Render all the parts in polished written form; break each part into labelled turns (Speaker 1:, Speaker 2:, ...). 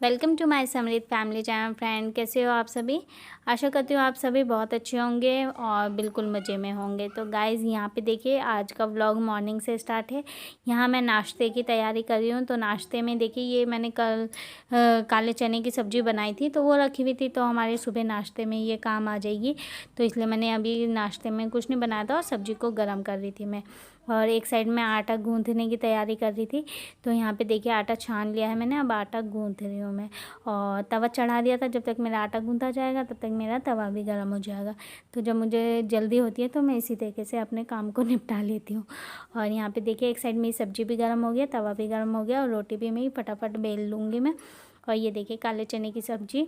Speaker 1: Welcome to my समृद्ध family channel. Friend, कैसे हो आप सभी। आशा करती हूँ आप सभी बहुत अच्छे होंगे और बिल्कुल मज़े में होंगे। तो गाइज़ यहाँ पे देखिए, आज का व्लॉग मॉर्निंग से स्टार्ट है। यहाँ मैं नाश्ते की तैयारी कर रही हूँ। तो नाश्ते में देखिए, ये मैंने कल काले चने की सब्ज़ी बनाई थी, तो वो रखी हुई थी, तो हमारे सुबह नाश्ते में ये काम आ जाएगी। तो इसलिए मैंने अभी नाश्ते में कुछ नहीं बनाया था और सब्ज़ी को गर्म कर रही थी मैं। और एक साइड में आटा गूँथने की तैयारी कर रही थी। तो यहाँ पे देखिए, आटा छान लिया है मैंने, अब आटा गूँथ रही हूँ मैं। और तवा चढ़ा दिया था। जब तक मेरा आटा गूँथा जाएगा तब तक मेरा तवा भी गर्म हो जाएगा। तो जब मुझे जल्दी होती है तो मैं इसी तरीके से अपने काम को निपटा लेती हूँ। और यहाँ पे देखिए, एक साइड मेरी सब्ज़ी भी गर्म हो गया, तवा भी गर्म हो गया और रोटी भी मैं फटाफट बेल लूँगी मैं। और ये देखिए, काले चने की सब्ज़ी,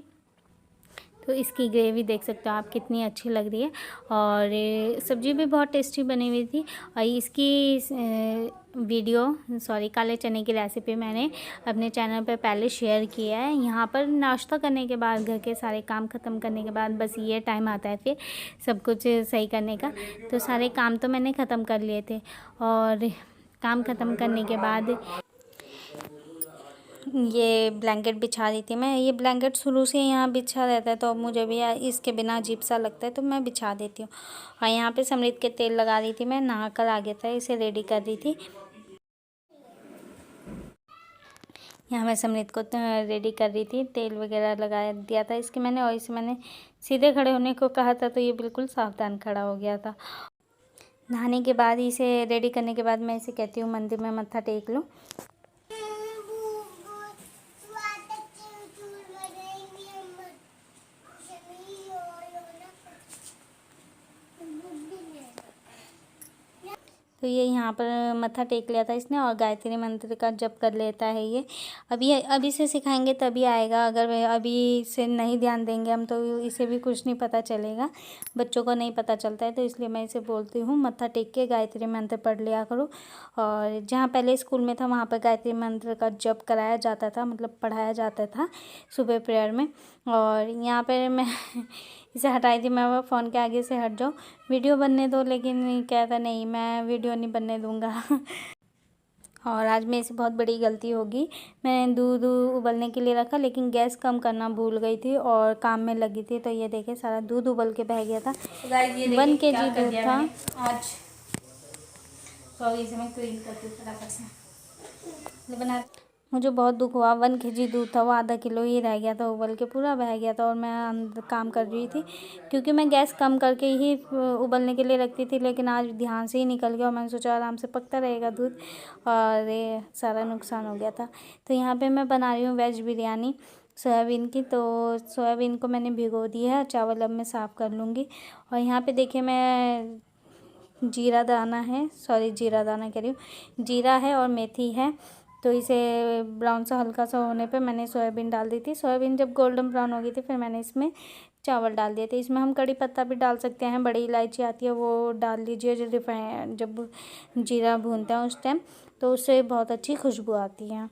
Speaker 1: तो इसकी ग्रेवी देख सकते हो आप कितनी अच्छी लग रही है। और सब्ज़ी भी बहुत टेस्टी बनी हुई थी। और इसकी काले चने की रेसिपी मैंने अपने चैनल पर पहले शेयर किया है। यहाँ पर नाश्ता करने के बाद, घर के सारे काम ख़त्म करने के बाद बस ये टाइम आता है फिर सब कुछ सही करने का। तो सारे काम तो मैंने ख़त्म कर लिए थे। और काम ख़त्म करने के बाद ये ब्लैंकेट बिछा दी थी मैं। ये ब्लैंकेट शुरू से यहाँ बिछा रहता है, तो अब मुझे भी इसके बिना अजीब सा लगता है, तो मैं बिछा देती हूँ। और यहाँ पे समृद्ध के तेल लगा दी थी मैं, नहा कर आ गया था, इसे रेडी कर दी थी। यहाँ मैं समृद्ध को रेडी कर रही थी, तेल वगैरह लगा दिया था इसके मैंने। और इसे मैंने सीधे खड़े होने को कहा था, तो ये बिल्कुल सावधान खड़ा हो गया था। नहाने के बाद, इसे रेडी करने के बाद मैं इसे कहती हूँ मंदिर में मत्था टेक लो। तो ये यहाँ पर मत्था टेक लिया था इसने, और गायत्री मंत्र का जप कर लेता है ये। अभी से सिखाएंगे तभी आएगा। अगर अभी से नहीं ध्यान देंगे हम, तो इसे भी कुछ नहीं पता चलेगा। बच्चों को नहीं पता चलता है, तो इसलिए मैं इसे बोलती हूँ मत्था टेक के गायत्री मंत्र पढ़ लिया करो। और जहाँ पहले स्कूल में था, वहाँ पर गायत्री मंत्र का जप कराया जाता था, मतलब पढ़ाया जाता था सुबह प्रेयर में। और यहाँ पर मैं इसे हटाई थी, मैं फ़ोन के आगे से हट जाओ, वीडियो बनने दो। लेकिन कहता नहीं, मैं वीडियो नहीं बनने दूँगा। और आज मेरे से बहुत बड़ी गलती होगी। मैंने दूध उबलने के लिए रखा, लेकिन गैस कम करना भूल गई थी और काम में लगी थी। तो ये देखे, सारा दूध उबल के बह गया था। 1 kg दूध था आज। तो इसे मैं क्लीन करती हूँ फटाफट से बना। मुझे बहुत दुख हुआ, 1 kg दूध था, वो आधा किलो ही रह गया था, उबल के पूरा बह गया था। और मैं अंदर काम कर रही थी, क्योंकि मैं गैस कम करके ही उबलने के लिए रखती थी। लेकिन आज ध्यान से ही निकल गया और मैंने सोचा आराम से पकता रहेगा दूध, और ये सारा नुकसान हो गया था। तो यहाँ पे मैं बना रही हूँ वेज बिरयानी सोयाबीन की। तो सोयाबीन को मैंने भिगो दी है, चावल अब मैं साफ़ कर लूँगी। और यहाँ पे देखिए, मैं जीरा दाना कह रही हूँ, जीरा है और मेथी है। तो इसे ब्राउन सा हल्का सा होने पे मैंने सोयाबीन डाल दी थी। सोयाबीन जब गोल्डन ब्राउन हो गई थी, फिर मैंने इसमें चावल डाल दिए थे। इसमें हम कड़ी पत्ता भी डाल सकते हैं, बड़ी इलायची आती है वो डाल लीजिए जब जीरा भूनते हैं उस टाइम, तो उससे बहुत अच्छी खुशबू आती है।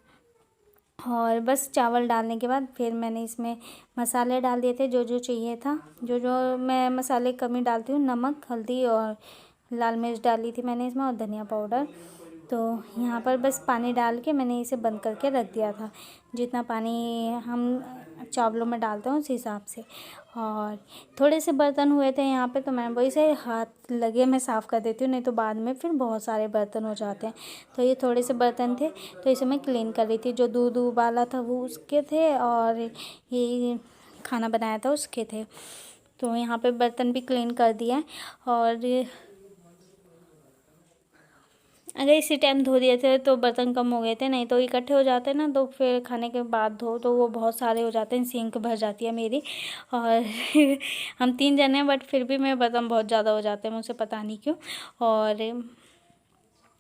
Speaker 1: और बस चावल डालने के बाद फिर मैंने इसमें मसाले डाल दिए थे, जो जो चाहिए था। जो मैं मसाले कमी डालती हूँ, नमक, हल्दी और लाल मिर्च डाली थी मैंने इसमें, और धनिया पाउडर। तो यहाँ पर बस पानी डाल के मैंने इसे बंद करके रख दिया था, जितना पानी हम चावलों में डालते हैं उस हिसाब से। और थोड़े से बर्तन हुए थे यहाँ पे, तो मैं वही से हाथ लगे मैं साफ़ कर देती हूँ, नहीं तो बाद में फिर बहुत सारे बर्तन हो जाते हैं। तो ये थोड़े से बर्तन थे, तो इसे मैं क्लीन कर रही थी। जो दूध उबाला था वो उसके थे, और ये खाना बनाया था उसके थे। तो यहाँ पे बर्तन भी क्लीन कर दिया। और अगर इसी टाइम धो दिए थे तो बर्तन कम हो गए थे, नहीं तो इकट्ठे हो जाते हैं ना, तो फिर खाने के बाद धो तो वो बहुत सारे हो जाते हैं, सिंक भर जाती है मेरी। और हम 3 जने हैं, बट फिर भी मेरे बर्तन बहुत ज़्यादा हो जाते हैं, मुझे पता नहीं क्यों। और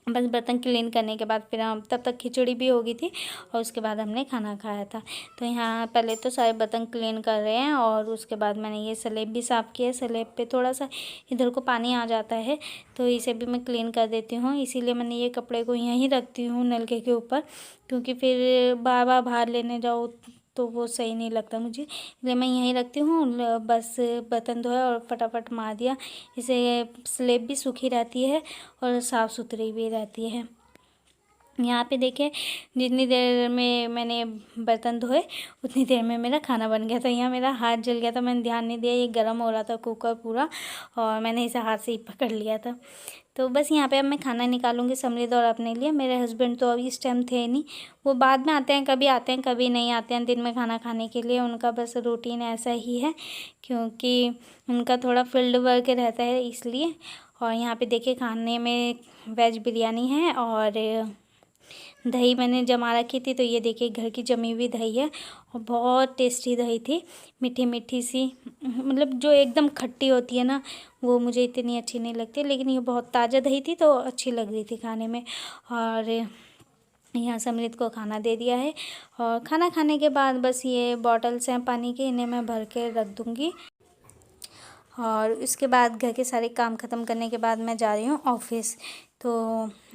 Speaker 1: बस बर्तन क्लीन करने के बाद फिर हम तब तक खिचड़ी भी हो गई थी, और उसके बाद हमने खाना खाया था। तो यहाँ पहले तो सारे बर्तन क्लीन कर रहे हैं, और उसके बाद मैंने ये स्लैब भी साफ़ किया। स्लैब पे थोड़ा सा इधर को पानी आ जाता है, तो इसे भी मैं क्लीन कर देती हूँ। इसीलिए मैंने ये कपड़े को यहीं रखती हूँ नलके के ऊपर, क्योंकि फिर बार बार बाहर लेने जाओ तो वो सही नहीं लगता मुझे, इसलिए मैं यहीं रखती हूँ। बस बर्तन धोया और फटाफट मार दिया। इसे स्लेब भी सूखी रहती है और साफ़ सुथरी भी रहती है। यहाँ पे देखिए जितनी देर में मैंने बर्तन धोए उतनी देर में मेरा खाना बन गया था। यहाँ मेरा हाथ जल गया था, मैंने ध्यान नहीं दिया, ये गर्म हो रहा था कुकर पूरा और मैंने इसे हाथ से ही पकड़ लिया था। तो बस यहाँ पे अब मैं खाना निकालूंगी समृद्ध और अपने लिए। मेरे हस्बैंड तो अभी इस टाइम थे नहीं, वो बाद में आते हैं कभी नहीं आते हैं दिन में खाना खाने के लिए। उनका बस रूटीन ऐसा ही है क्योंकि उनका थोड़ा फील्ड वर्क रहता है इसलिए। और यहाँ पे देखिए खाने में वेज बिरयानी है और दही मैंने जमा रखी थी, तो ये देखिए घर की जमी हुई दही है और बहुत टेस्टी दही थी, मीठी मीठी सी। मतलब जो एकदम खट्टी होती है ना वो मुझे इतनी अच्छी नहीं लगती, लेकिन ये बहुत ताज़ा दही थी तो अच्छी लग रही थी खाने में। और यहाँ समृद्ध को खाना दे दिया है और खाना खाने के बाद बस ये बॉटल्स हैं पानी के, इन्हें मैं भर के रख दूँगी। और इसके बाद घर के सारे काम ख़त्म करने के बाद मैं जा रही हूँ ऑफिस। तो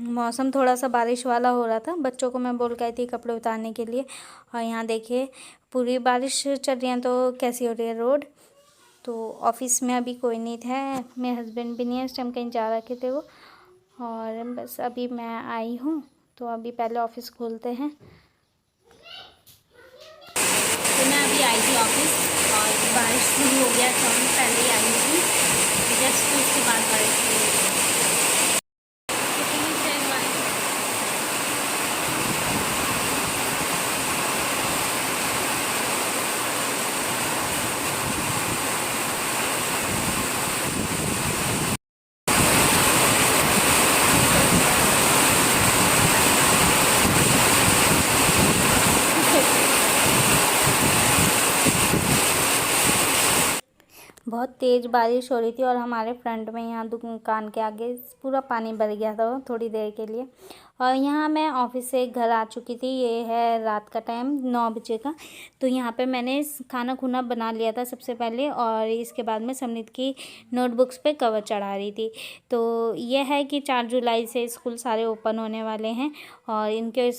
Speaker 1: मौसम थोड़ा सा बारिश वाला हो रहा था, बच्चों को मैं बोल गई थी कपड़े उतारने के लिए। और यहाँ देखिए पूरी बारिश चल रही है तो कैसी हो रही है रोड। तो ऑफिस में अभी कोई नहीं था, मेरे हस्बैंड भी नहीं है इस टाइम, कहीं जा रखे थे वो। और बस अभी मैं आई हूँ तो अभी पहले ऑफिस खोलते हैं। तो मैं अभी आई थी ऑफिस और बारिश शुरू हो गया तो मैं पहले ही आई थी, जस्ट उसके बाद बारिश शुरू हो गई। बहुत तेज़ बारिश हो रही थी और हमारे फ्रंट में यहाँ दुकान के आगे पूरा पानी भर गया था थोड़ी देर के लिए। और यहाँ मैं ऑफिस से घर आ चुकी थी, ये है रात का टाइम 9 बजे का। तो यहाँ पे मैंने खाना खुना बना लिया था सबसे पहले और इसके बाद में समृद्ध की नोटबुक्स पे कवर चढ़ा रही थी। तो ये है कि 4 जुलाई से स्कूल सारे ओपन होने वाले हैं और इनके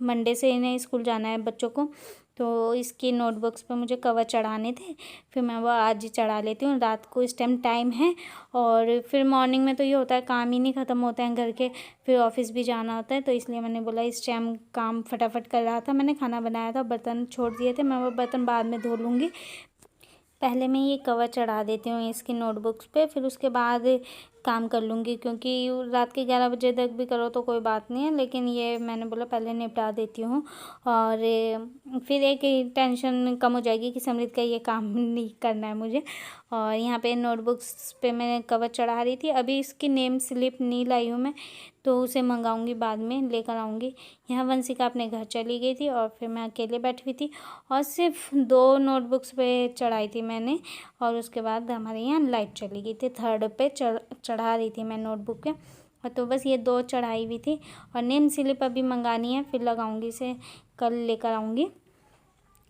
Speaker 1: मंडे से इन्हें स्कूल जाना है बच्चों को। तो इसकी नोटबुक्स पे मुझे कवर चढ़ाने थे, फिर मैं वो आज ही चढ़ा लेती हूँ। रात को इस टाइम है और फिर मॉर्निंग में तो ये होता है काम ही नहीं ख़त्म होते हैं घर के, फिर ऑफिस भी जाना होता है। तो इसलिए मैंने बोला इस टाइम काम फटाफट कर रहा था। मैंने खाना बनाया था, बर्तन छोड़ दिए थे, मैं वो बर्तन बाद में धो लूँगी। पहले मैं ये कवर चढ़ा देती हूँ इसकी नोटबुक्स पे, फिर उसके बाद काम कर लूँगी क्योंकि रात के 11 बजे तक भी करो तो कोई बात नहीं है, लेकिन ये मैंने बोला पहले निपटा देती हूँ। और फिर एक टेंशन कम हो जाएगी कि समृद्ध का ये काम नहीं करना है मुझे। और यहाँ पे नोटबुक्स पे मैं कवर चढ़ा रही थी। अभी इसकी नेम स्लिप नहीं लाई हूँ मैं, तो उसे मंगाऊंगी, बाद में लेकर आऊँगी। यहाँ वंशिका अपने घर चली गई थी और फिर मैं अकेले बैठी हुई थी और सिर्फ 2 नोटबुक्स पे चढ़ाई थी मैंने। और उसके बाद हमारे यहाँ लाइट चली गई थी, 3rd पे चढ़ा रही थी मैं नोटबुक के। और तो बस ये 2 चढ़ाई हुई थी और नेम स्लिप अभी मंगानी है, फिर लगाऊंगी इसे, कल लेकर आऊँगी।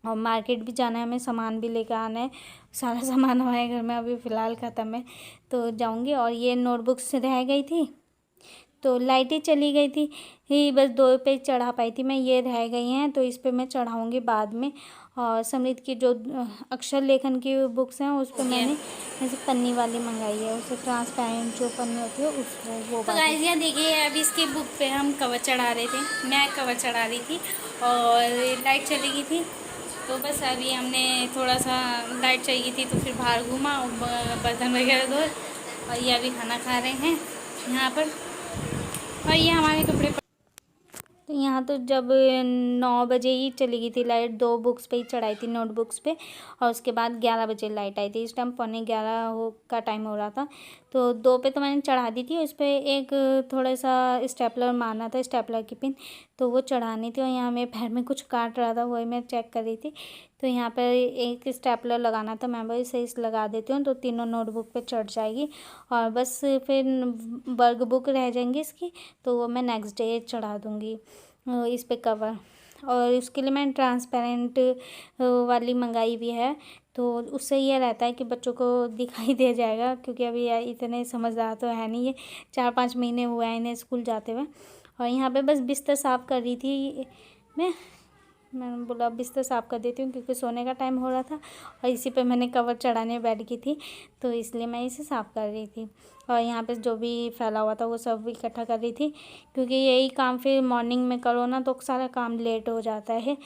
Speaker 1: और मार्केट भी जाना है, हमें सामान भी लेकर आना है, सारा सामान हमारे घर में अभी फ़िलहाल ख़त्म है तो जाऊंगी। और ये नोटबुक्स रह गई थी तो लाइट ही चली गई थी, ही बस 2 पे चढ़ा पाई थी मैं, ये रह गई हैं तो इस पे मैं चढ़ाऊंगी बाद में। और समृद्ध की जो अक्षर लेखन की बुक्स हैं उस पर मैंने ऐसे पन्नी वाली मंगाई है, उसे ट्रांसपेरेंट जो पन्नी होती है उसको वो। तो गाइस यहाँ देखिए अभी इसकी बुक पे हम कवर चढ़ा रहे थे, मैं कवर चढ़ा रही थी और लाइट चली गई थी। तो बस अभी हमने थोड़ा सा लाइट चाहिए थी तो फिर बाहर घूमा और बर्तन वगैरह धोए और ये अभी खाना खा रहे हैं यहाँ पर। और ये हमारे कपड़े तो यहाँ तो जब 9 बजे ही चली गई थी लाइट, 2 बुक्स पे ही चढ़ाई थी नोटबुक्स पे। और उसके बाद 11 बजे लाइट आई थी, इस टाइम 11:15 का टाइम हो रहा था। तो 2 पे तो मैंने चढ़ा दी थी, उस पर एक थोड़ा सा स्टेपलर मारना था, स्टेपलर की पिन, तो वो चढ़ानी थी। और यहाँ मेरे पैर में कुछ काट रहा था, वही मैं चेक कर रही थी। तो यहाँ पर एक स्टेपलर लगाना था, मैं वही सही से लगा देती हूँ तो तीनों नोटबुक पे चढ़ जाएगी। और बस फिर वर्क बुक रह जाएंगी इसकी, तो वो मैं नेक्स्ट डे चढ़ा दूँगी इस पे कवर। और उसके लिए मैंने ट्रांसपेरेंट वाली मंगाई भी है, तो उससे ये रहता है कि बच्चों को दिखाई दे जाएगा, क्योंकि अभी इतने समझदार तो है नहीं, ये 4-5 महीने हुए हैं इन्हें स्कूल जाते हुए। और यहाँ पे बस बिस्तर साफ़ कर रही थी मैं। मैंने बोला बिस्तर साफ़ कर देती हूँ क्योंकि सोने का टाइम हो रहा था और इसी पे मैंने कवर चढ़ाने बैठ गई थी, तो इसलिए मैं इसे साफ़ कर रही थी। और यहाँ पे जो भी फैला हुआ था वो सब इकट्ठा कर रही थी, क्योंकि यही काम फिर मॉर्निंग में करो ना तो सारा काम लेट हो जाता है।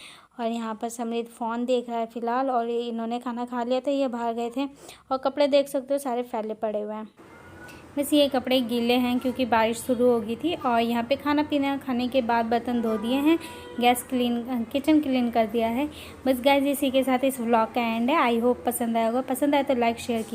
Speaker 1: और यहाँ पर समृद्ध फ़ोन देख रहा है फ़िलहाल, और इन्होंने खाना खा लिया था, ये बाहर गए थे। और कपड़े देख सकते हो सारे फैले पड़े हुए हैं। बस ये कपड़े गीले हैं क्योंकि बारिश शुरू हो गई थी। और यहाँ पे खाना पीना खाने के बाद बर्तन धो दिए हैं, किचन क्लीन कर दिया है। बस गाइस इसी के साथ इस व्लॉग का एंड है। आई होप पसंद आया होगा, पसंद आया तो लाइक शेयर कीजिए।